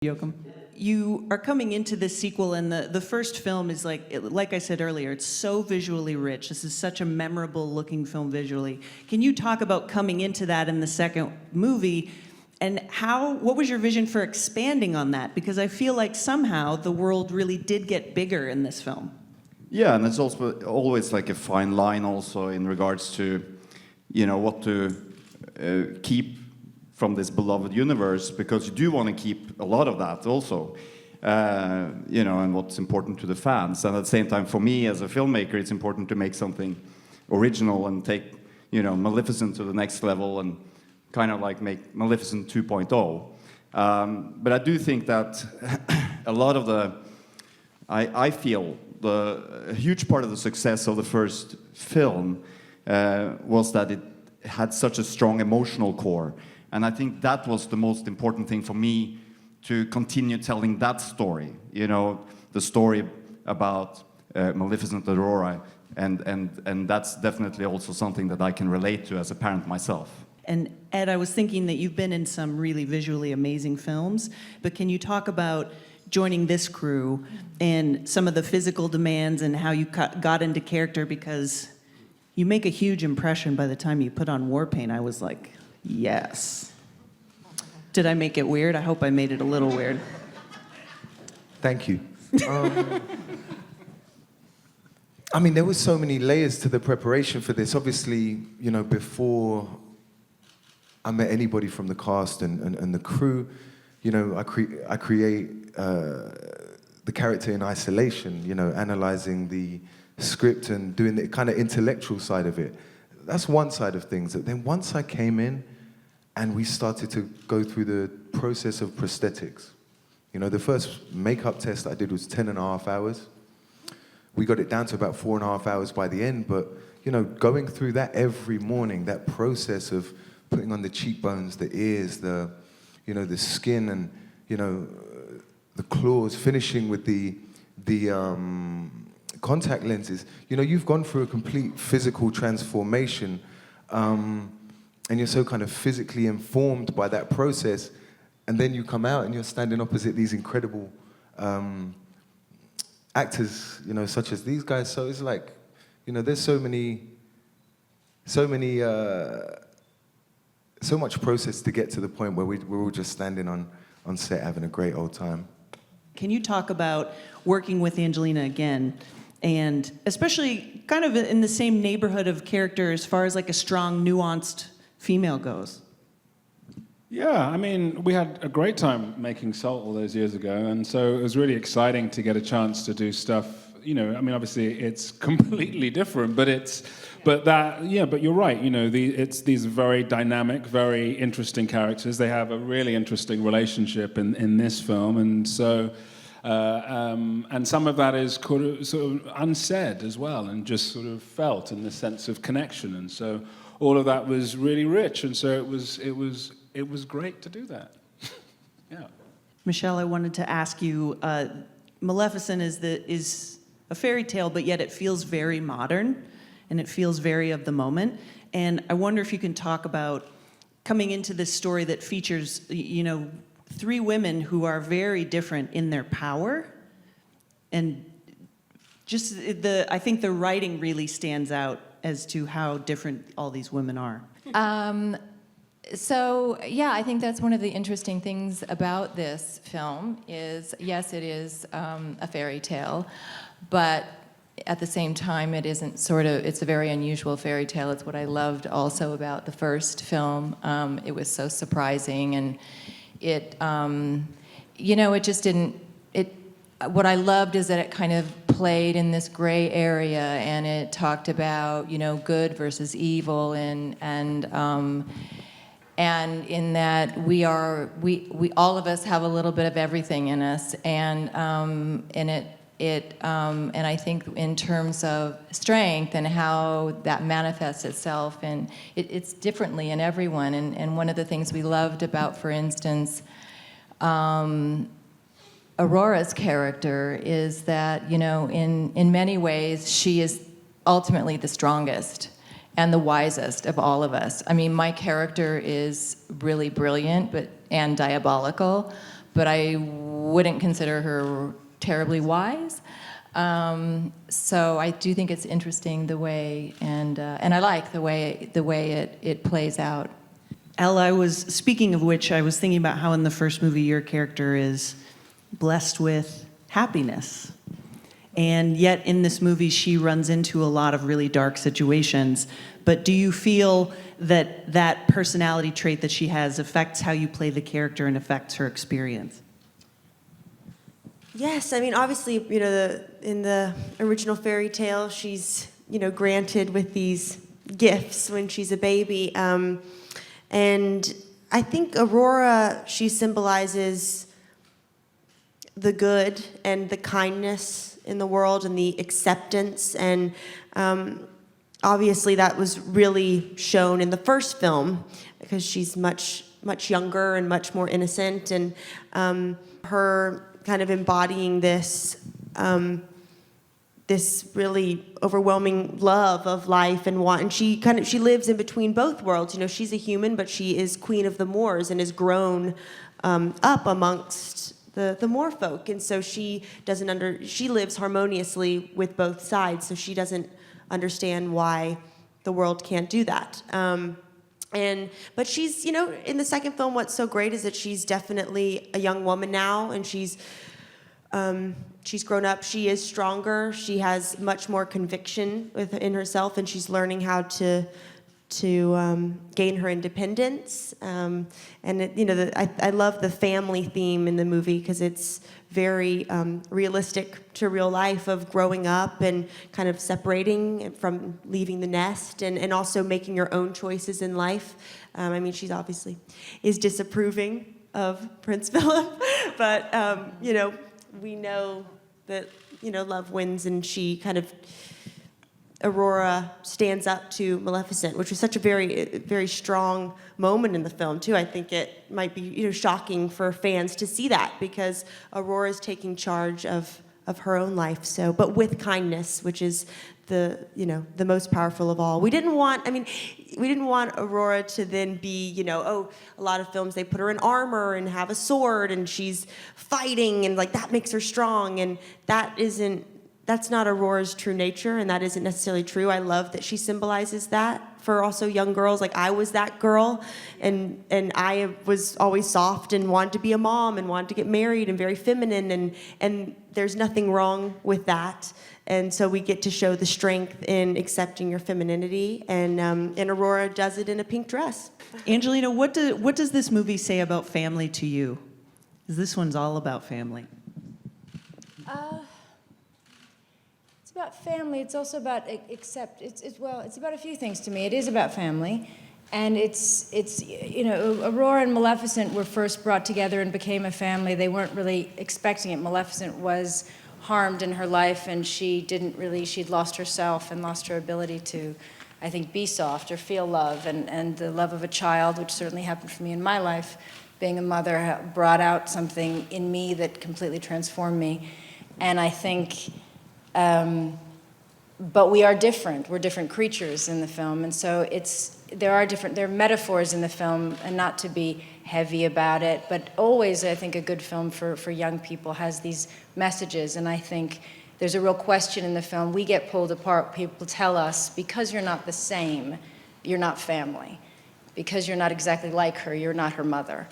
Joachim. You are coming into this sequel, and the first film is like I said earlier, it's so visually rich. This is such a memorable looking film visually. Can you talk about coming into that in the second movie, and what was your vision for expanding on that? Because I feel like somehow the world really did get bigger in this film. Yeah, and it's also always like a fine line also in regards to, what to keep from this beloved universe, because you do want to keep a lot of that also, and what's important to the fans. And at the same time, for me as a filmmaker, it's important to make something original and take, Maleficent to the next level and kind of like make Maleficent 2.0. But I do think that a lot of I feel a huge part of the success of the first film was that it had such a strong emotional core. And I think that was the most important thing for me, to continue telling that story, the story about Maleficent Aurora. And that's definitely also something that I can relate to as a parent myself. And Ed, I was thinking that you've been in some really visually amazing films, but can you talk about joining this crew and some of the physical demands and how you got into character? Because you make a huge impression by the time you put on war paint. I was like, yes. Did I make it weird? I hope I made it a little weird. Thank you. There were so many layers to the preparation for this. Obviously, before I met anybody from the cast and the crew, I create the character in isolation, analyzing the script and doing the kind of intellectual side of it. That's one side of things. Then once I came in and we started to go through the process of prosthetics, the first makeup test I did was 10.5 hours. We got it down to about 4.5 hours by the end, but going through that every morning, that process of putting on the cheekbones, the ears, the skin, and the claws, finishing with the contact lenses. You've gone through a complete physical transformation, and you're so kind of physically informed by that process, and then you come out and you're standing opposite these incredible actors, such as these guys. So it's like, there's so much process to get to the point where we're all just standing on set having a great old time. Can you talk about working with Angelina again, and especially kind of in the same neighborhood of character as far as like a strong, nuanced female goes? Yeah, we had a great time making Salt all those years ago, and so it was really exciting to get a chance to do stuff. Obviously it's completely different, but you're right. It's these very dynamic, very interesting characters. They have a really interesting relationship in this film, and so and some of that is sort of unsaid as well, and just sort of felt in the sense of connection. And so all of that was really rich, and so it was great to do that. Yeah. Michelle, I wanted to ask you, Maleficent is a fairy tale, but yet it feels very modern, and it feels very of the moment. And I wonder if you can talk about coming into this story that features, three women who are very different in their power, and just I think the writing really stands out as to how different all these women are. So, yeah, I think that's one of the interesting things about this film is, yes, it is a fairy tale, but at the same time, it isn't it's a very unusual fairy tale. It's what I loved also about the first film. It was so surprising, and it just didn't, what I loved is that it kind of played in this gray area, and it talked about, good versus evil, and in that we all of us have a little bit of everything in us, and I think in terms of strength and how that manifests itself, and it's differently in everyone. And one of the things we loved about, for instance, Aurora's character is that, in many ways, she is ultimately the strongest and the wisest of all of us. My character is really brilliant and diabolical, but I wouldn't consider her terribly wise. So I do think it's interesting the way, and I like the way it plays out. Elle, speaking of which, I was thinking about how in the first movie your character is blessed with happiness. And yet in this movie she runs into a lot of really dark situations. But do you feel that that personality trait that she has affects how you play the character and affects her experience? Yes, I mean, obviously, in the original fairy tale, she's, granted with these gifts when she's a baby. And I think Aurora, she symbolizes the good and the kindness in the world and the acceptance. And obviously that was really shown in the first film because she's much younger and much more innocent. And her kind of embodying this this really overwhelming love of life and want, and she lives in between both worlds. She's a human, but she is queen of the Moors and is grown up amongst the Moor folk, and so she lives harmoniously with both sides. So she doesn't understand why the world can't do that. But she's, in the second film, what's so great is that she's definitely a young woman now, and she's grown up. She is stronger. She has much more conviction in herself, and she's learning how to gain her independence. And I love the family theme in the movie because it's very realistic to real life of growing up and kind of separating from leaving the nest and also making your own choices in life. I mean, she's obviously is disapproving of Prince Philip, but we know that love wins, and Aurora stands up to Maleficent, which was such a very strong moment in the film too. I think it might be shocking for fans to see that because Aurora is taking charge of her own life. So, but with kindness, which is the most powerful of all. We didn't want Aurora to then be a lot of films they put her in armor and have a sword and she's fighting and that makes her strong, and that's not Aurora's true nature, and that isn't necessarily true. I love that she symbolizes that for also young girls. I was that girl, and I was always soft and wanted to be a mom and wanted to get married and very feminine, and there's nothing wrong with that. And so we get to show the strength in accepting your femininity, and Aurora does it in a pink dress. Angelina, what does this movie say about family to you? 'Cause this one's all about family. It's about family. It's also about it's about a few things to me. It is about family, and it's Aurora and Maleficent were first brought together and became a family. They weren't really expecting it. Maleficent was harmed in her life, and she'd lost herself and lost her ability to, I think, be soft or feel love, and the love of a child, which certainly happened for me in my life. Being a mother brought out something in me that completely transformed me, and I think. But we are different. We're different creatures in the film, and so there are metaphors in the film, and not to be heavy about it, but always I think a good film for young people has these messages, and I think there's a real question in the film. We get pulled apart. People tell us, because you're not the same, you're not family. Because you're not exactly like her, you're not her mother.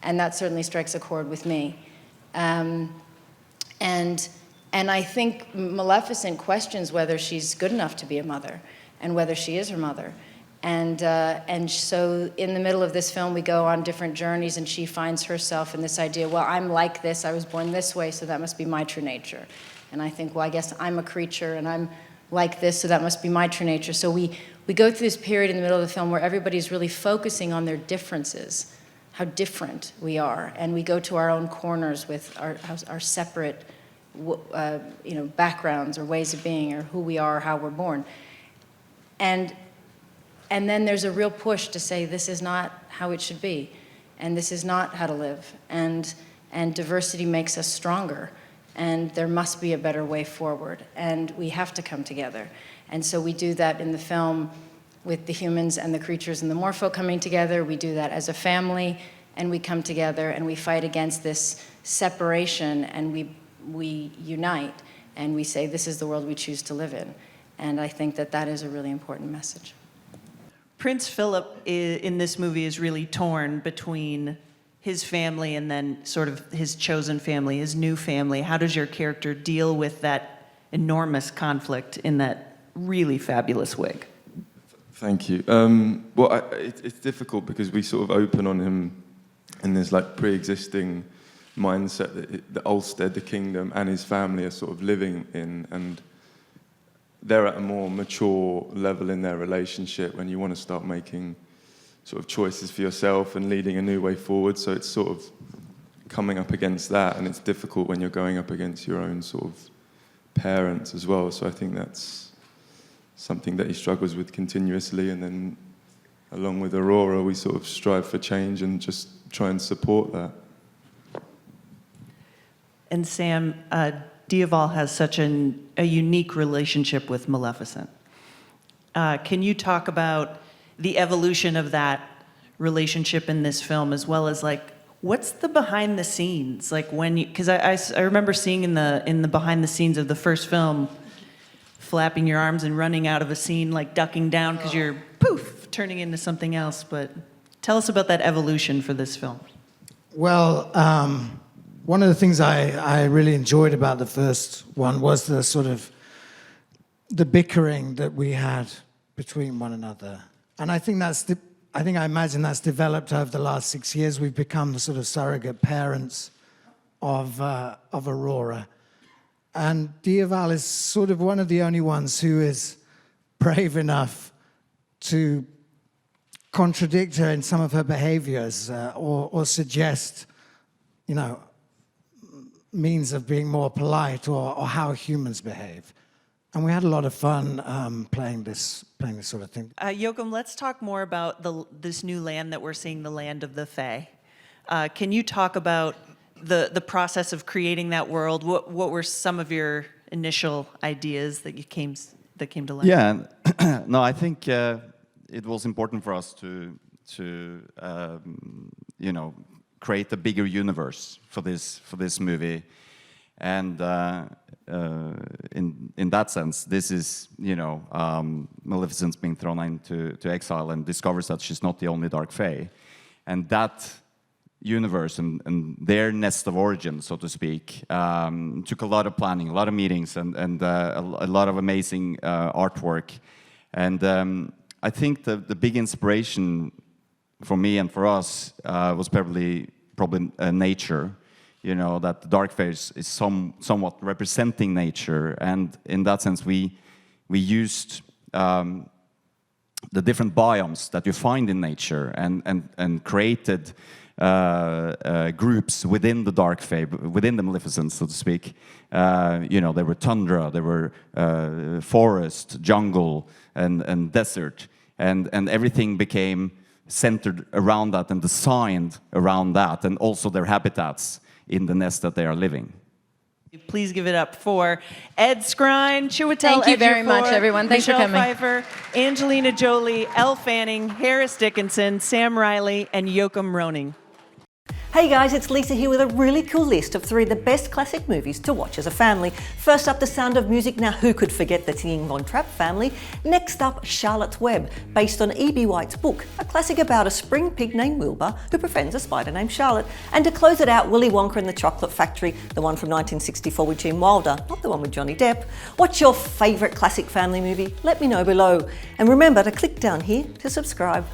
And that certainly strikes a chord with me. And I think Maleficent questions whether she's good enough to be a mother and whether she is her mother. And so in the middle of this film, we go on different journeys, and she finds herself in this idea, well, I'm like this, I was born this way, so that must be my true nature. And I think, well, I guess I'm a creature, and I'm like this, so that must be my true nature. So we go through this period in the middle of the film where everybody's really focusing on their differences, how different we are. And we go to our own corners with our separate backgrounds or ways of being, or who we are, how we're born. And then there's a real push to say this is not how it should be, and this is not how to live, and diversity makes us stronger, and there must be a better way forward, and we have to come together. And so we do that in the film with the humans and the creatures and the morpho coming together. We do that as a family, and we come together and we fight against this separation, and we unite and we say this is the world we choose to live in. And I think that that is a really important message. Prince Philip in this movie is really torn between his family and then sort of his chosen family, his new family. How does your character deal with that enormous conflict in that really fabulous wig? Thank you. It's difficult because we sort of open on him in this like pre-existing mindset that the Ulster, the kingdom, and his family are sort of living in, and they're at a more mature level in their relationship when you want to start making sort of choices for yourself and leading a new way forward. So it's sort of coming up against that, and it's difficult when you're going up against your own sort of parents as well. So I think that's something that he struggles with continuously, and then along with Aurora, we sort of strive for change and just try and support that. And Sam, Dioval has such a unique relationship with Maleficent. Can you talk about the evolution of that relationship in this film, as well as like what's the behind the scenes like when you? Because I remember seeing in the behind the scenes of the first film, flapping your arms and running out of a scene, like ducking down because you're poof turning into something else. But tell us about that evolution for this film. Well, one of the things I really enjoyed about the first one was the sort of the bickering that we had between one another. And I think I imagine that's developed over the last 6 years. We've become the sort of surrogate parents of Aurora. And Dioval is sort of one of the only ones who is brave enough to contradict her in some of her behaviors or suggest, means of being more polite or how humans behave. And we had a lot of fun playing this sort of thing. Joachim, let's talk more about this new land that we're seeing, the land of the Fae. Can you talk about the process of creating that world? What were some of your initial ideas that came to life? Yeah, no, I think it was important for us to create a bigger universe for this movie, and in that sense, this is Maleficent's being thrown into exile and discovers that she's not the only Dark Fae, and that universe and their nest of origin, so to speak, took a lot of planning, a lot of meetings, and a lot of amazing artwork. And I think the big inspiration for me and for us was probably nature. That the Dark Fae is somewhat representing nature, and in that sense, we used the different biomes that you find in nature and created groups within the Dark Fae, within the Maleficent, so to speak. There were tundra, there were forest, jungle, and desert, and everything became centered around that and designed around that, and also their habitats in the nest that they are living. Please give it up for Ed Skrein, Chiwetel Thank you very much, Ejiofor, everyone. Thanks for Michelle coming. Pfeiffer, Angelina Jolie, Elle Fanning, Harris Dickinson, Sam Riley, and Joachim Rønning. Hey guys, it's Lisa here with a really cool list of 3 of the best classic movies to watch as a family. First up, The Sound of Music. Now who could forget the Singing Von Trapp family? Next up, Charlotte's Web, based on E.B. White's book, a classic about a spring pig named Wilbur who befriends a spider named Charlotte. And to close it out, Willy Wonka and the Chocolate Factory, the one from 1964 with Gene Wilder, not the one with Johnny Depp. What's your favourite classic family movie? Let me know below. And remember to click down here to subscribe.